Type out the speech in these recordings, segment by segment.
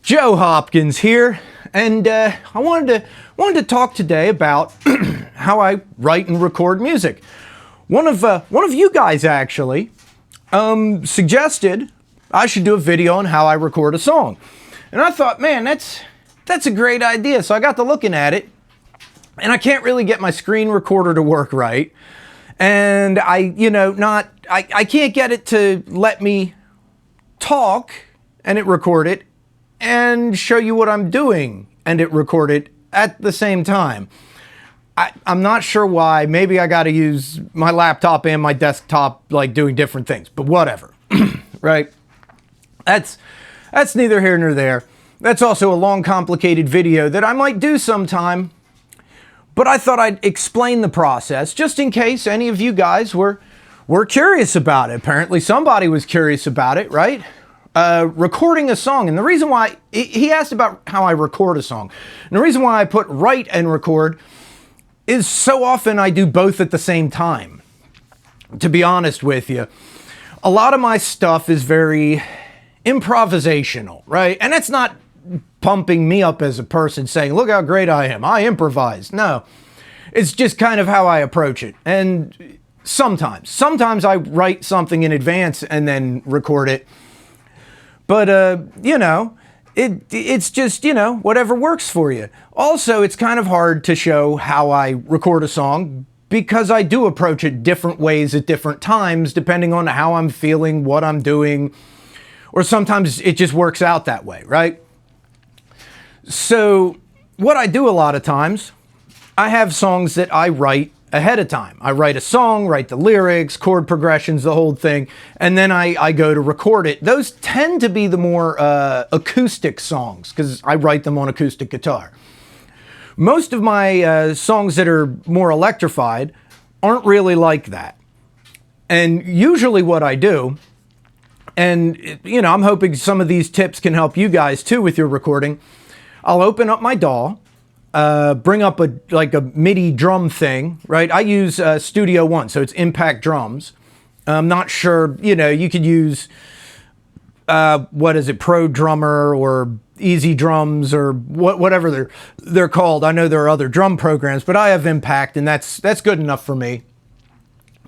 Joe Hopkins here, and I wanted to talk today about how I write and record music. One of you guys actually suggested I should do a video on how I record a song, and I thought, man, that's a great idea. So I got to looking at it, and I can't really get my screen recorder to work right, and I can't get it to let me talk and it record it and show you what I'm doing and it record it at the same time. I'm not sure why. Maybe I got to use my laptop and my desktop like doing different things, but whatever. Right? That's neither here nor there. That's also a long, complicated video that I might do sometime, but I thought I'd explain the process just in case any of you guys were curious about it. Apparently somebody was curious about it, right? Recording a song. And the reason why he asked about how I record a song. And the reason why I put write and record is so often I do both at the same time. To be honest with you, a lot of my stuff is very improvisational, right? And it's not pumping me up as a person saying, look how great I am, I improvise. No, it's just kind of how I approach it. And sometimes I write something in advance and then record it. But, it's just, whatever works for you. Also, it's kind of hard to show how I record a song because I do approach it different ways at different times, depending on how I'm feeling, what I'm doing, or sometimes it just works out that way, right? So what I do a lot of times, I have songs that I write ahead of time. I write a song, write the lyrics, chord progressions, the whole thing, and then I go to record it. Those tend to be the more acoustic songs because I write them on acoustic guitar. Most of my songs that are more electrified aren't really like that. And usually what I do, and I'm hoping some of these tips can help you guys too with your recording, I'll open up my DAW, bring up a MIDI drum thing, right? I use Studio One, so it's Impact drums. I'm not sure, you could use, Pro Drummer or Easy Drums or whatever they're called. I know there are other drum programs, but I have Impact, and that's good enough for me.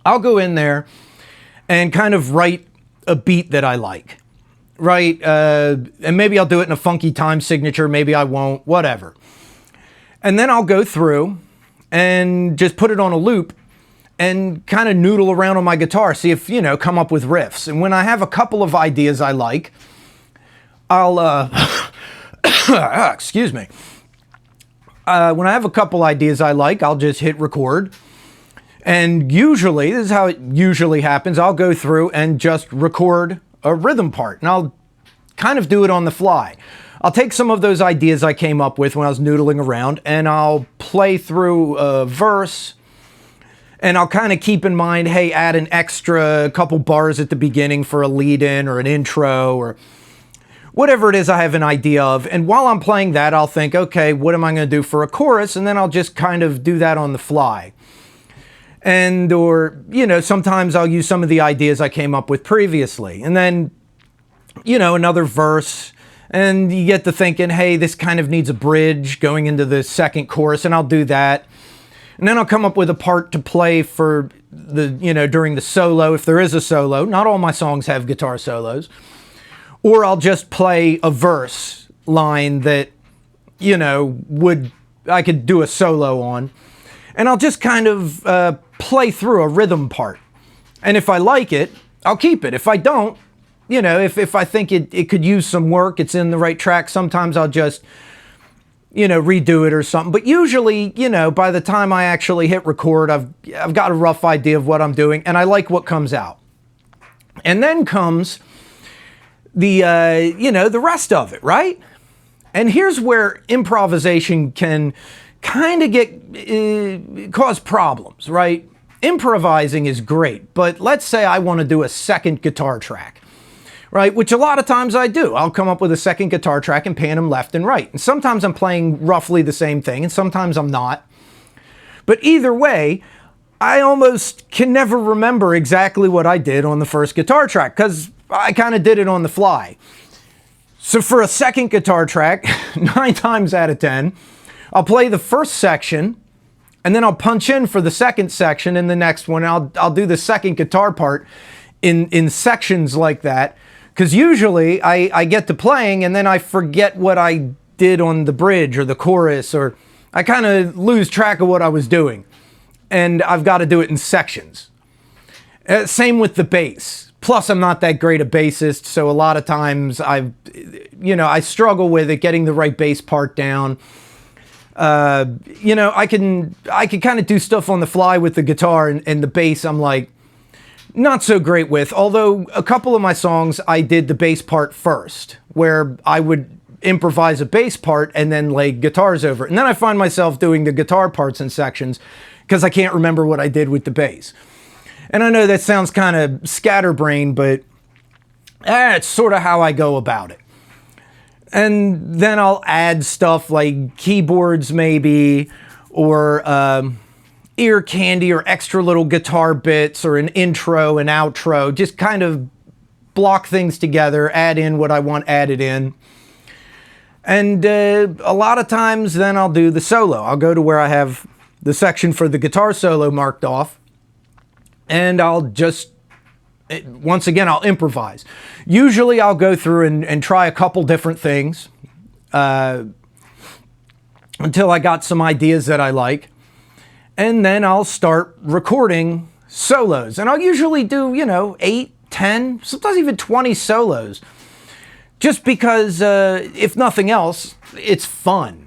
I'll go in there and kind of write a beat that I like, right? And maybe I'll do it in a funky time signature, maybe I won't, whatever. And then I'll go through and just put it on a loop and kind of noodle around on my guitar, see if, come up with riffs. And when I have a couple of ideas I like, I'll, excuse me. When I have a couple ideas I like, I'll just hit record. And usually, this is how it usually happens, I'll go through and just record a rhythm part. And I'll kind of do it on the fly. I'll take some of those ideas I came up with when I was noodling around and I'll play through a verse and I'll kind of keep in mind, hey, add an extra couple bars at the beginning for a lead in or an intro or whatever it is I have an idea of. And while I'm playing that, I'll think, okay, what am I going to do for a chorus? And then I'll just kind of do that on the fly. And, or, sometimes I'll use some of the ideas I came up with previously. And then, another verse. And you get to thinking, hey, this kind of needs a bridge going into the second chorus, and I'll do that. And then I'll come up with a part to play for the, during the solo, if there is a solo. Not all my songs have guitar solos. Or I'll just play a verse line that, I could do a solo on. And I'll just kind of play through a rhythm part. And if I like it, I'll keep it. If I don't, if I think it could use some work, it's in the right track, sometimes I'll just, redo it or something. But usually, by the time I actually hit record, I've got a rough idea of what I'm doing and I like what comes out. And then comes the, the rest of it, right? And here's where improvisation can kind of cause problems, right? Improvising is great, but let's say I want to do a second guitar track. Right, which a lot of times I do. I'll come up with a second guitar track and pan them left and right. And sometimes I'm playing roughly the same thing, and sometimes I'm not. But either way, I almost can never remember exactly what I did on the first guitar track, because I kind of did it on the fly. So for a second guitar track, 9 times out of 10, I'll play the first section, and then I'll punch in for the second section in the next one. I'll do the second guitar part in sections like that, because usually I get to playing and then I forget what I did on the bridge or the chorus, or I kind of lose track of what I was doing, and I've got to do it in sections. Same with the bass. Plus, I'm not that great a bassist, so a lot of times I struggle with it, getting the right bass part down. I can kind of do stuff on the fly with the guitar, and the bass I'm like not so great with. Although a couple of my songs I did the bass part first, where I would improvise a bass part and then lay guitars over it. And then I find myself doing the guitar parts in sections because I can't remember what I did with the bass. And I know that sounds kind of scatterbrained, but it's sort of how I go about it. And then I'll add stuff like keyboards maybe, or ear candy, or extra little guitar bits, or an intro and outro. Just kind of block things together, add in what I want added in. And a lot of times then I'll do the solo. I'll go to where I have the section for the guitar solo marked off, and I'll just, once again, I'll improvise. Usually I'll go through and try a couple different things until I got some ideas that I like. And then I'll start recording solos. And I'll usually do, 8, 10, sometimes even 20 solos. Just because, if nothing else, it's fun.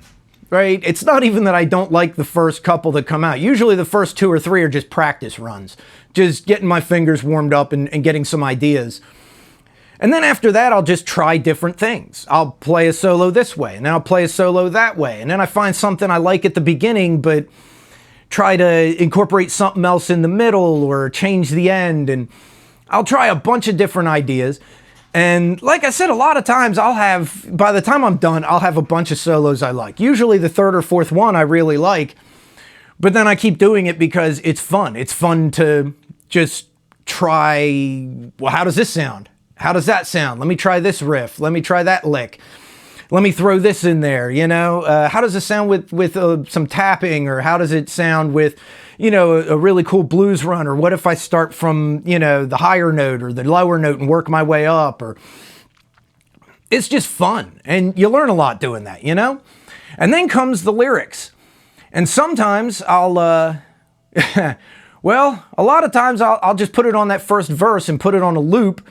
Right? It's not even that I don't like the first couple that come out. Usually the first 2 or 3 are just practice runs. Just getting my fingers warmed up and getting some ideas. And then after that, I'll just try different things. I'll play a solo this way, and then I'll play a solo that way. And then I find something I like at the beginning, but try to incorporate something else in the middle or change the end. And I'll try a bunch of different ideas. And like I said, a lot of times by the time I'm done, I'll have a bunch of solos I like. Usually the third or fourth one I really like, but then I keep doing it because it's fun. It's fun to just try, well, how does this sound? How does that sound? Let me try this riff. Let me try that lick. Let me throw this in there, How does it sound with some tapping, or how does it sound with, a really cool blues run? Or what if I start from, the higher note or the lower note and work my way up? Or it's just fun. And you learn a lot doing that, And then comes the lyrics. And sometimes I'll, well, a lot of times I'll just put it on that first verse and put it on a loop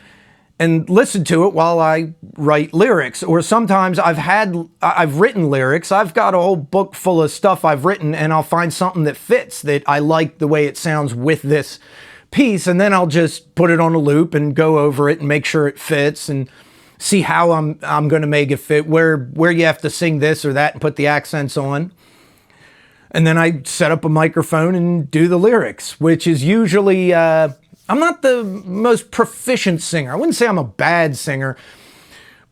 and listen to it while I write lyrics. Or sometimes I've written lyrics. I've got a whole book full of stuff I've written, and I'll find something that fits, that I like the way it sounds with this piece, and then I'll just put it on a loop and go over it and make sure it fits and see how I'm going to make it fit, where you have to sing this or that and put the accents on. And then I set up a microphone and do the lyrics, which is usually, I'm not the most proficient singer. I wouldn't say I'm a bad singer,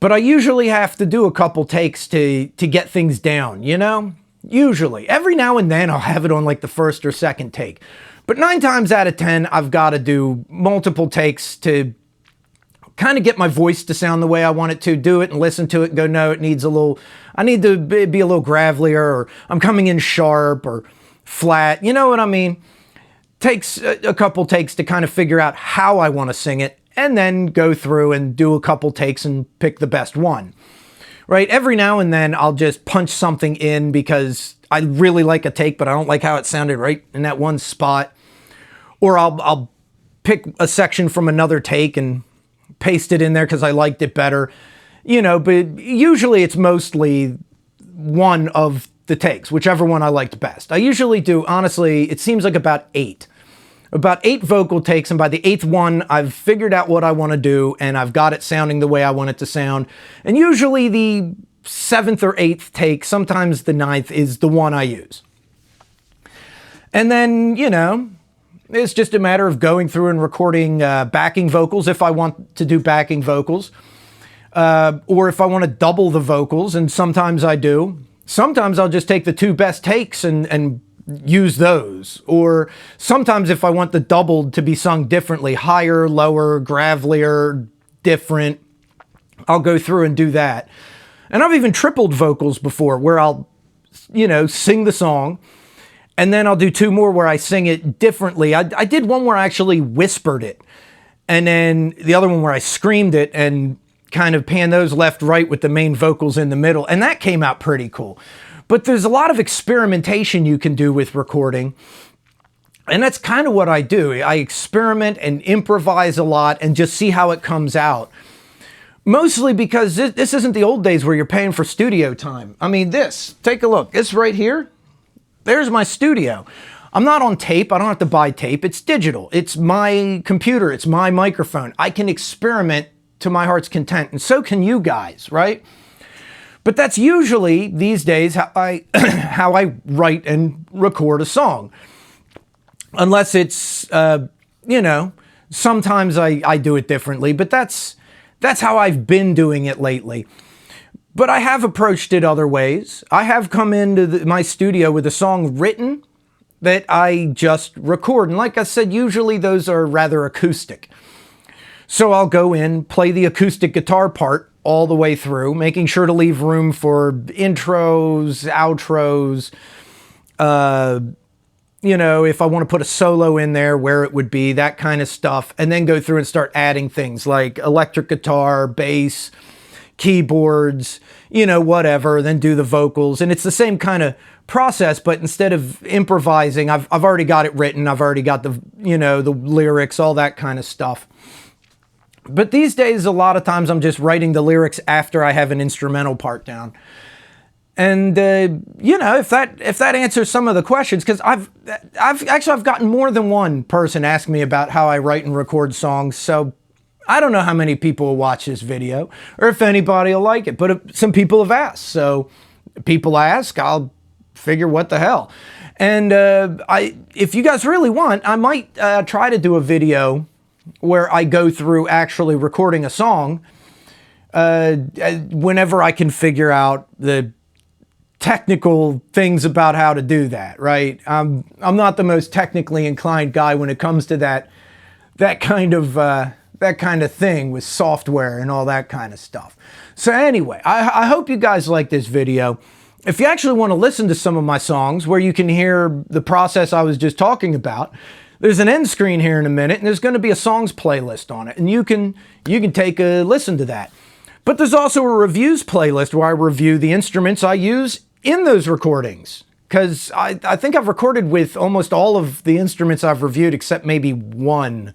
but I usually have to do a couple takes to get things down, Usually. Every now and then I'll have it on like the first or second take. But 9 times out of 10, I've got to do multiple takes to kind of get my voice to sound the way I want it to, do it and listen to it and go, no, I need to be a little gravelier, or I'm coming in sharp or flat. You know what I mean? Takes a couple takes to kind of figure out how I want to sing it, and then go through and do a couple takes and pick the best one. Right? Every now and then I'll just punch something in because I really like a take, but I don't like how it sounded right in that one spot. Or I'll pick a section from another take and paste it in there because I liked it better. But usually it's mostly one of the takes, whichever one I liked best. I usually do, honestly, it seems like about 8 vocal takes, and by the 8th one, I've figured out what I want to do, and I've got it sounding the way I want it to sound. And usually the 7th or 8th take, sometimes the 9th, is the one I use. And then, it's just a matter of going through and recording backing vocals if I want to do backing vocals, or if I want to double the vocals, and sometimes I do. Sometimes I'll just take the 2 best takes and use those. Or sometimes if I want the doubled to be sung differently, higher, lower, gravelier, different, I'll go through and do that. And I've even tripled vocals before where I'll, sing the song, and then I'll do two more where I sing it differently. I did one where I actually whispered it, and then the other one where I screamed it and kind of pan those left, right with the main vocals in the middle. And that came out pretty cool. But there's a lot of experimentation you can do with recording. And that's kind of what I do. I experiment and improvise a lot and just see how it comes out. Mostly because this isn't the old days where you're paying for studio time. I mean, take a look. This right here, there's my studio. I'm not on tape. I don't have to buy tape. It's digital. It's my computer. It's my microphone. I can experiment to my heart's content, and so can you guys, right? But that's usually, these days, how I write and record a song. Unless it's, sometimes I do it differently, but that's how I've been doing it lately. But I have approached it other ways. I have come into my studio with a song written that I just record. And like I said, usually those are rather acoustic. So I'll go in, play the acoustic guitar part all the way through, making sure to leave room for intros, outros, if I want to put a solo in there, where it would be, that kind of stuff, and then go through and start adding things like electric guitar, bass, keyboards, whatever, then do the vocals. And it's the same kind of process, but instead of improvising, I've already got it written. I've already got the lyrics, all that kind of stuff. But these days, a lot of times I'm just writing the lyrics after I have an instrumental part down. And, if that answers some of the questions, because I've gotten more than one person ask me about how I write and record songs. So I don't know how many people will watch this video or if anybody will like it, but some people have asked. So people ask, I'll figure what the hell. And if you guys really want, I might try to do a video where I go through actually recording a song whenever I can figure out the technical things about how to do that, right? I'm not the most technically inclined guy when it comes to that kind of thing with software and all that kind of stuff. So anyway, I hope you guys like this video. If you actually want to listen to some of my songs where you can hear the process I was just talking about, there's an end screen here in a minute, and there's going to be a songs playlist on it, and you can take a listen to that. But there's also a reviews playlist where I review the instruments I use in those recordings, because I think I've recorded with almost all of the instruments I've reviewed except maybe one.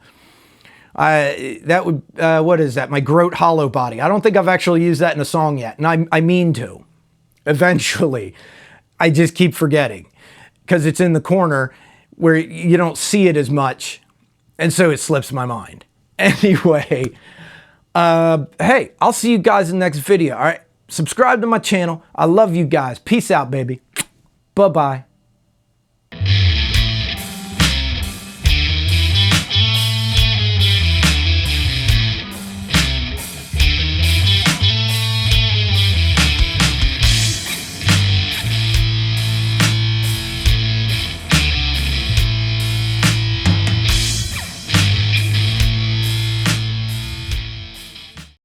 What is that? My Grote hollow body. I don't think I've actually used that in a song yet, and I mean to. Eventually. I just keep forgetting because it's in the corner where you don't see it as much, and so it slips my mind. Anyway, hey, I'll see you guys in the next video, all right? Subscribe to my channel. I love you guys. Peace out, baby. Bye-bye.